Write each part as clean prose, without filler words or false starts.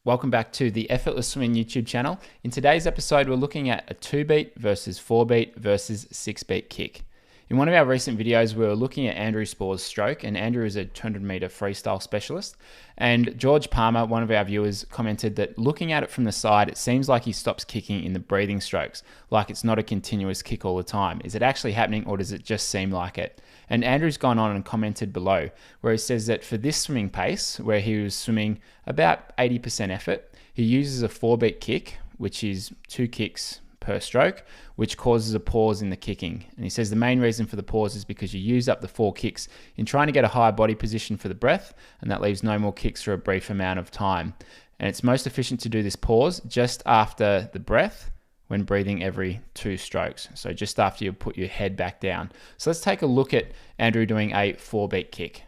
Welcome back to the Effortless Swimming YouTube channel. In today's episode, we're looking at a 2-beat versus 4-beat versus 6-beat kick. In one of our recent videos, we were looking at Andrew Spore's stroke, and Andrew is a 200-meter freestyle specialist. And George Palmer, one of our viewers, commented that looking at it from the side, it seems like he stops kicking in the breathing strokes, like it's not a continuous kick all the time. Is it actually happening, or does it just seem like it? And Andrew's gone on and commented below, where he says that for this swimming pace, where he was swimming about 80% effort, he uses a 4-beat kick, which is 2 kicks per stroke, which causes a pause in the kicking. And he says the main reason for the pause is because you use up the 4 kicks in trying to get a higher body position for the breath, and that leaves no more kicks for a brief amount of time. And it's most efficient to do this pause just after the breath when breathing every 2 strokes. So just after you put your head back down. So let's take a look at Andrew doing a 4-beat kick.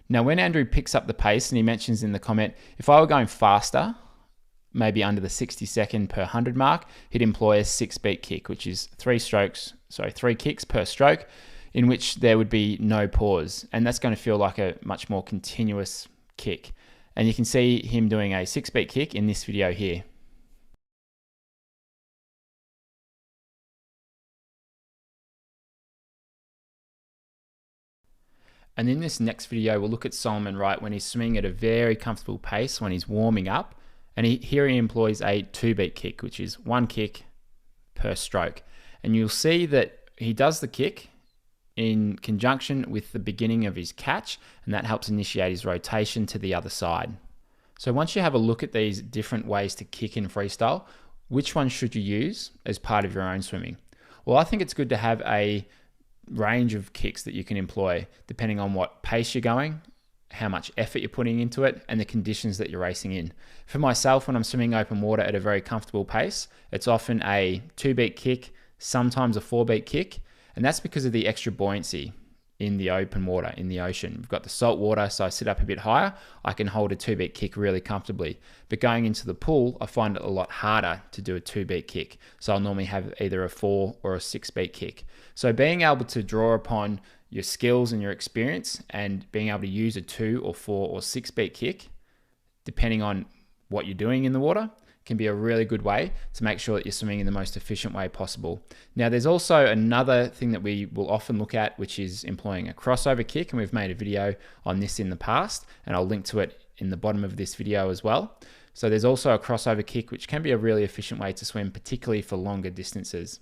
Now, when Andrew picks up the pace, and he mentions in the comment, if I were going faster, maybe under the 60-second per 100 mark, he'd employ a 6-beat kick, which is 3 kicks per stroke, in which there would be no pause. And that's going to feel like a much more continuous kick. And you can see him doing a 6-beat kick in this video here. And in this next video, we'll look at Solomon Wright when he's swimming at a very comfortable pace, when he's warming up. And here he employs a 2-beat kick, which is 1 kick per stroke. And you'll see that he does the kick in conjunction with the beginning of his catch, and that helps initiate his rotation to the other side. So once you have a look at these different ways to kick in freestyle, which one should you use as part of your own swimming? Well, I think it's good to have a range of kicks that you can employ depending on what pace you're going, how much effort you're putting into it, and the conditions that you're racing in. For myself, when I'm swimming open water at a very comfortable pace, it's often a 2-beat kick, sometimes a 4-beat kick, and that's because of the extra buoyancy in the open water, in the ocean. We've got the salt water, so I sit up a bit higher, I can hold a 2-beat kick really comfortably. But going into the pool, I find it a lot harder to do a 2-beat kick. So I'll normally have either a 4 or a 6-beat kick. So being able to draw upon your skills and your experience and being able to use a 2 or 4 or 6-beat kick, depending on what you're doing in the water, can be a really good way to make sure that you're swimming in the most efficient way possible. Now, there's also another thing that we will often look at, which is employing a crossover kick, and we've made a video on this in the past, and I'll link to it in the bottom of this video as well. So there's also a crossover kick, which can be a really efficient way to swim, particularly for longer distances.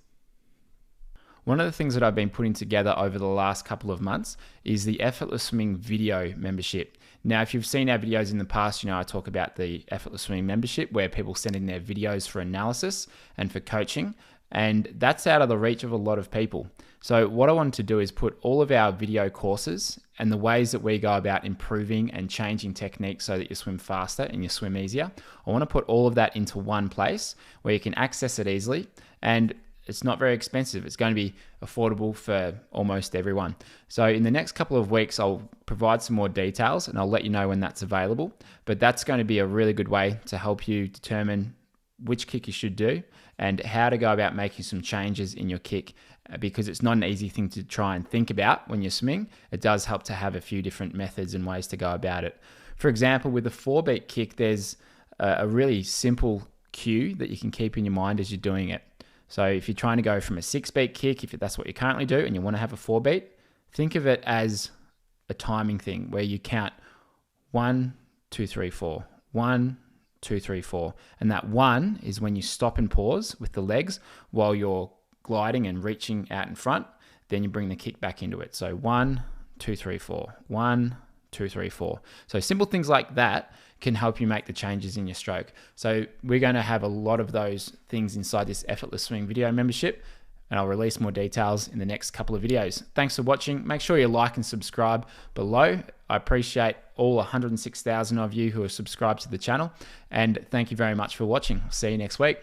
One of the things that I've been putting together over the last couple of months is the Effortless Swimming video membership. Now, if you've seen our videos in the past, you know I talk about the Effortless Swimming membership where people send in their videos for analysis and for coaching, and that's out of the reach of a lot of people. So what I wanted to do is put all of our video courses and the ways that we go about improving and changing techniques so that you swim faster and you swim easier. I want to put all of that into one place where you can access it easily, and it's not very expensive. It's going to be affordable for almost everyone. So in the next couple of weeks, I'll provide some more details and I'll let you know when that's available. But that's going to be a really good way to help you determine which kick you should do and how to go about making some changes in your kick, because it's not an easy thing to try and think about when you're swimming. It does help to have a few different methods and ways to go about it. For example, with a 4-beat kick, there's a really simple cue that you can keep in your mind as you're doing it. So if you're trying to go from a 6-beat kick, if that's what you currently do, and you want to have a 4-beat, think of it as a timing thing where you count 1, 2, 3, 4, 1, 2, 3, 4. And that 1 is when you stop and pause with the legs while you're gliding and reaching out in front. Then you bring the kick back into it. So 1, 2, 3, 4, 1, 2, 3, 4. So simple things like that can help you make the changes in your stroke. So we're going to have a lot of those things inside this Effortless Swimming video membership, and I'll release more details in the next couple of videos. Thanks for watching. Make sure you like and subscribe below. I appreciate all 106,000 of you who are subscribed to the channel, and thank you very much for watching. See you next week.